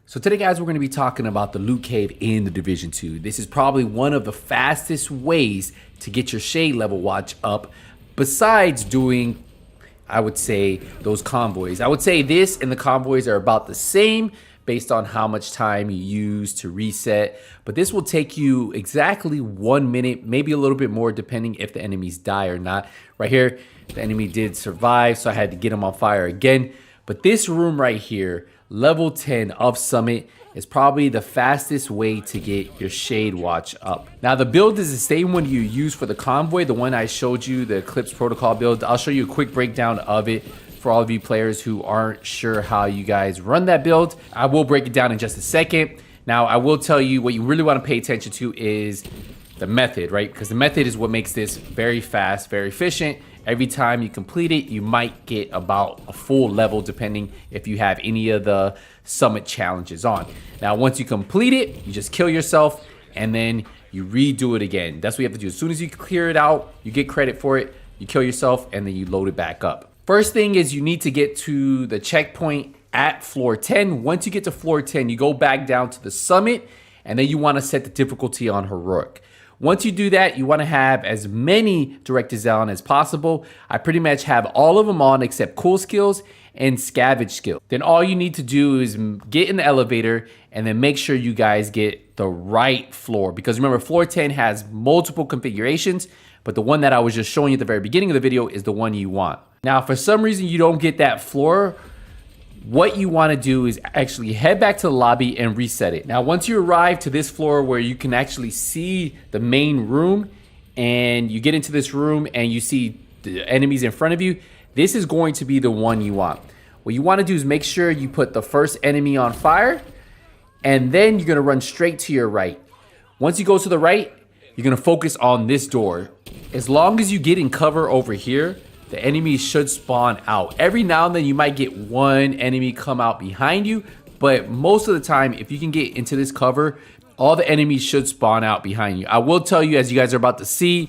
So today, guys, we're going to be talking about the loot cave in the Division 2. This is probably one of the fastest ways to get your shade level watch up, besides doing, I would say, those convoys. I would say this and the convoys are about the same based on how much time you use to reset, but this will take you exactly 1 minute, maybe a little bit more, depending if the enemies die or not. Right here, the enemy did survive, so I had to get him on fire again. But this room right here, level 10 of Summit, is probably the fastest way to get your shade watch up. Now the build is the same one you use for the convoy, the one I showed you, the Eclipse Protocol build. I'll show you a quick breakdown of it for all of you players who aren't sure how you guys run that build. I will break it down in just a second. Now I will tell you what you really want to pay attention to is the method, right? Because the method is what makes this very fast, very efficient. Every time you complete it, you might get about a full level depending if you have any of the summit challenges on. Now, once you complete it, you just kill yourself and then you redo it again. That's what you have to do. As soon as you clear it out, you get credit for it, you kill yourself, and then you load it back up. First thing is you need to get to the checkpoint at floor 10. Once you get to floor 10, you go back down to the summit, and then you want to set the difficulty on heroic. Once you do that, you want to have as many directives on as possible. I pretty much have all of them on except cool skills and scavenge skill. Then all you need to do is get in the elevator and then make sure you guys get the right floor. Because remember, floor 10 has multiple configurations, but the one that I was just showing you at the very beginning of the video is the one you want. Now, for some reason you don't get that floor, what you want to do is actually head back to the lobby and reset it. Now, once you arrive to this floor where you can actually see the main room and you get into this room and you see the enemies in front of you, this is going to be the one you want. What you want to do is make sure you put the first enemy on fire, and then you're going to run straight to your right. Once you go to the right, you're going to focus on this door. As long as you get in cover over here, the enemies should spawn out. Every now and then you might get one enemy come out behind you, but most of the time, if you can get into this cover, all the enemies should spawn out behind you. I will tell you, as you guys are about to see,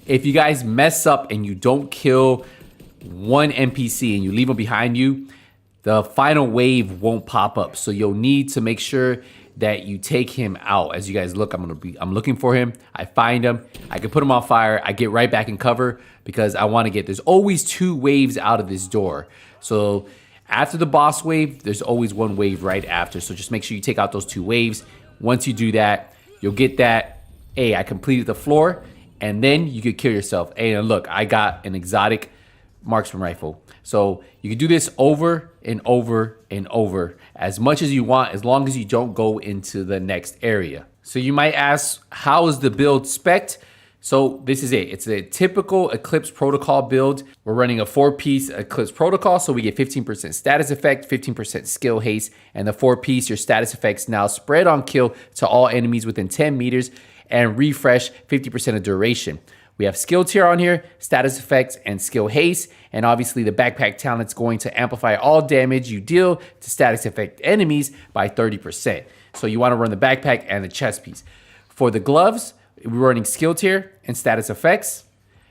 if you guys mess up and you don't kill one NPC and you leave them behind you, the final wave won't pop up. So you'll need to make sure that you take him out. As you guys look, I'm looking for him. I find him. I can put him on fire. I get right back in cover because I want to get, there's always 2 waves out of this door. So after the boss wave, there's always 1 wave right after. So just make sure you take out those 2 waves. Once you do that, you'll get that, hey, I completed the floor, and then you could kill yourself. Hey, and look, I got an exotic marksman rifle. So you can do this over and over and over as much as you want, as long as you don't go into the next area. So you might ask, how is the build spec'd? So this is it. It's a typical Eclipse Protocol build. We're running a 4-piece Eclipse Protocol, so we get 15% status effect, 15% skill haste, and the 4-piece, your status effects now spread on kill to all enemies within 10 meters and refresh 50% of duration. We have skill tier on here, status effects, and skill haste. And obviously the backpack talent's going to amplify all damage you deal to status effect enemies by 30%. So you want to run the backpack and the chest piece. For the gloves, we're running skill tier and status effects.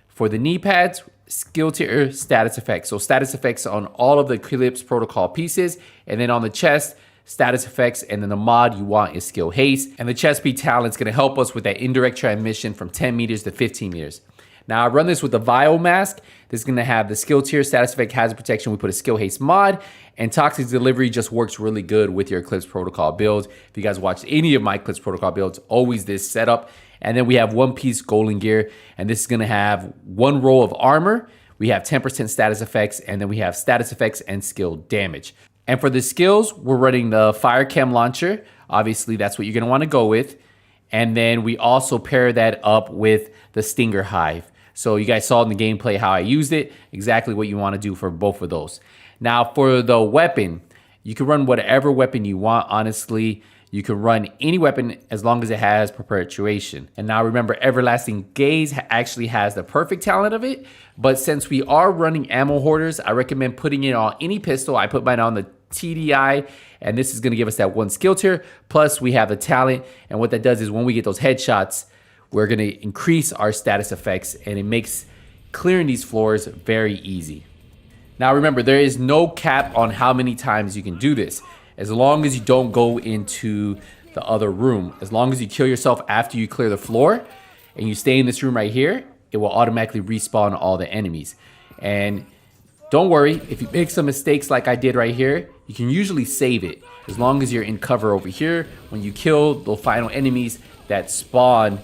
For the knee pads, skill tier, status effects. So status effects on all of the Eclipse Protocol pieces. And then on the chest, status effects, and then the mod you want is skill haste. And the chest speed talent's gonna help us with that indirect transmission from 10 meters to 15 meters. Now I run this with the Vile Mask. This is gonna have the skill tier, status effect, hazard protection. We put a skill haste mod, and toxic delivery just works really good with your Eclipse Protocol build. If you guys watched any of my Eclipse Protocol builds, always this setup. And then we have 1-piece golden gear, and this is gonna have 1 roll of armor. We have 10% status effects, and then we have status effects and skill damage. And for the skills, we're running the Fire Chem Launcher. Obviously, that's what you're gonna wanna go with. And then we also pair that up with the Stinger Hive. So you guys saw in the gameplay how I used it, exactly what you wanna do for both of those. Now for the weapon, you can run whatever weapon you want, honestly. You can run any weapon as long as it has perpetuation. And now remember, Everlasting Gaze actually has the perfect talent of it. But since we are running ammo hoarders, I recommend putting it on any pistol. I put mine on the TDI, and this is gonna give us that 1 skill tier. Plus we have the talent, and what that does is when we get those headshots, we're gonna increase our status effects, and it makes clearing these floors very easy. Now remember, there is no cap on how many times you can do this. as long as you don't go into the other room. As long as you kill yourself after you clear the floor and you stay in this room right here, it will automatically respawn all the enemies. And don't worry, if you make some mistakes like I did right here, you can usually save it. As long as you're in cover over here, when you kill the final enemies that spawn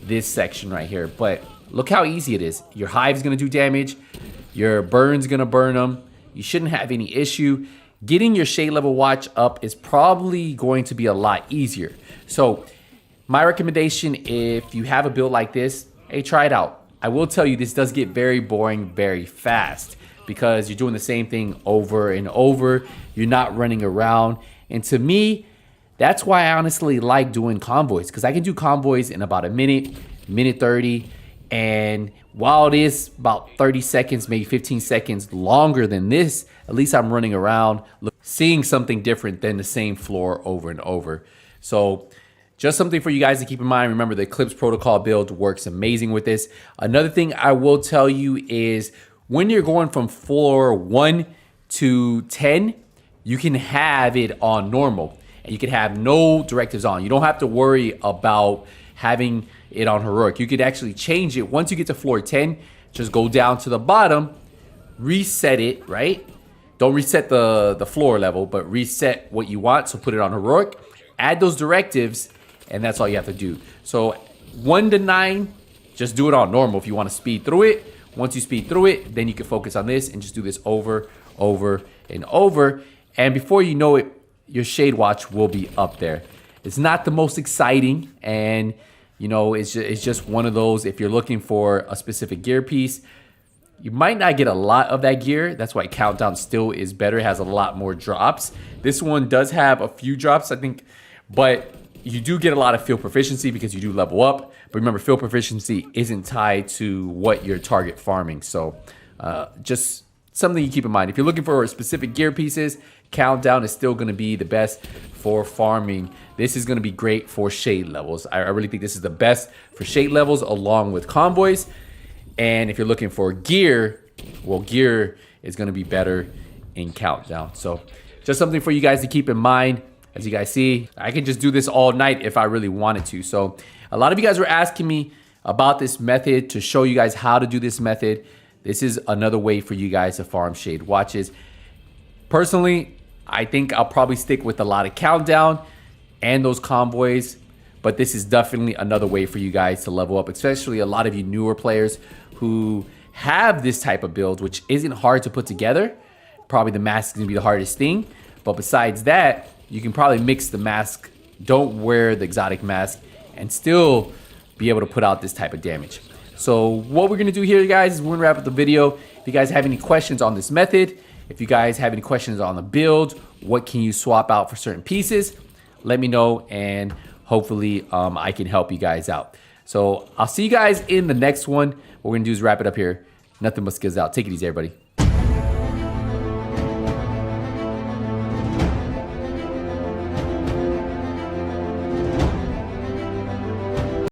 this section right here. But look how easy it is. Your hive's gonna do damage, your burn's gonna burn them. You shouldn't have any issue. Getting your shade level watch up is probably going to be a lot easier. So my recommendation, if you have a build like this, hey, try it out. I will tell you, this does get very boring very fast because you're doing the same thing over and over. You're not running around. And to me, that's why I honestly like doing convoys, because I can do convoys in about a minute, minute 30. And while it is about 30 seconds, maybe 15 seconds longer than this, at least I'm running around, seeing something different than the same floor over and over. So just something for you guys to keep in mind. Remember, the Eclipse Protocol build works amazing with this. Another thing I will tell you is when you're going from floor 1 to 10, you can have it on normal and you can have no directives on. You don't have to worry about having it on heroic. You could actually change it. Once you get to floor 10, just go down to the bottom, reset it, right? Don't reset the floor level, but reset what you want. So put it on heroic, add those directives, and that's all you have to do. So 1 to 9, just do it on normal if you want to speed through it. Once you speed through it, then you can focus on this and just do this over, and over. And before you know it, your Shade Watch will be up there. It's not the most exciting, and you know, it's just one of those, if you're looking for a specific gear piece, you might not get a lot of that gear. That's why Countdown still is better. It has a lot more drops. This one does have a few drops, I think, but you do get a lot of field proficiency because you do level up. But remember, field proficiency isn't tied to what you're target farming. So just something you keep in mind. If you're looking for specific gear pieces, Countdown is still going to be the best for farming. This is going to be great for shade levels. I really think this is the best for shade levels along with convoys. And if you're looking for gear, well, gear is going to be better in Countdown. So just something for you guys to keep in mind. As you guys see, I can just do this all night if I really wanted to. So a lot of you guys were asking me about this method to show you guys how to do this method. This is another way for you guys to farm shade watches. Personally, I think I'll probably stick with a lot of Countdown and those convoys, but this is definitely another way for you guys to level up, especially a lot of you newer players who have this type of build, which isn't hard to put together. Probably the mask is gonna be the hardest thing, but besides that, you can probably mix the mask, don't wear the exotic mask, and still be able to put out this type of damage. So what we're gonna do here, guys, is we're gonna wrap up the video. If you guys have any questions on this method, if you guys have any questions on the build, what can you swap out for certain pieces, let me know, and hopefully I can help you guys out. So I'll see you guys in the next one. What we're gonna do is wrap it up here. Nothing but skills out. Take it easy, everybody.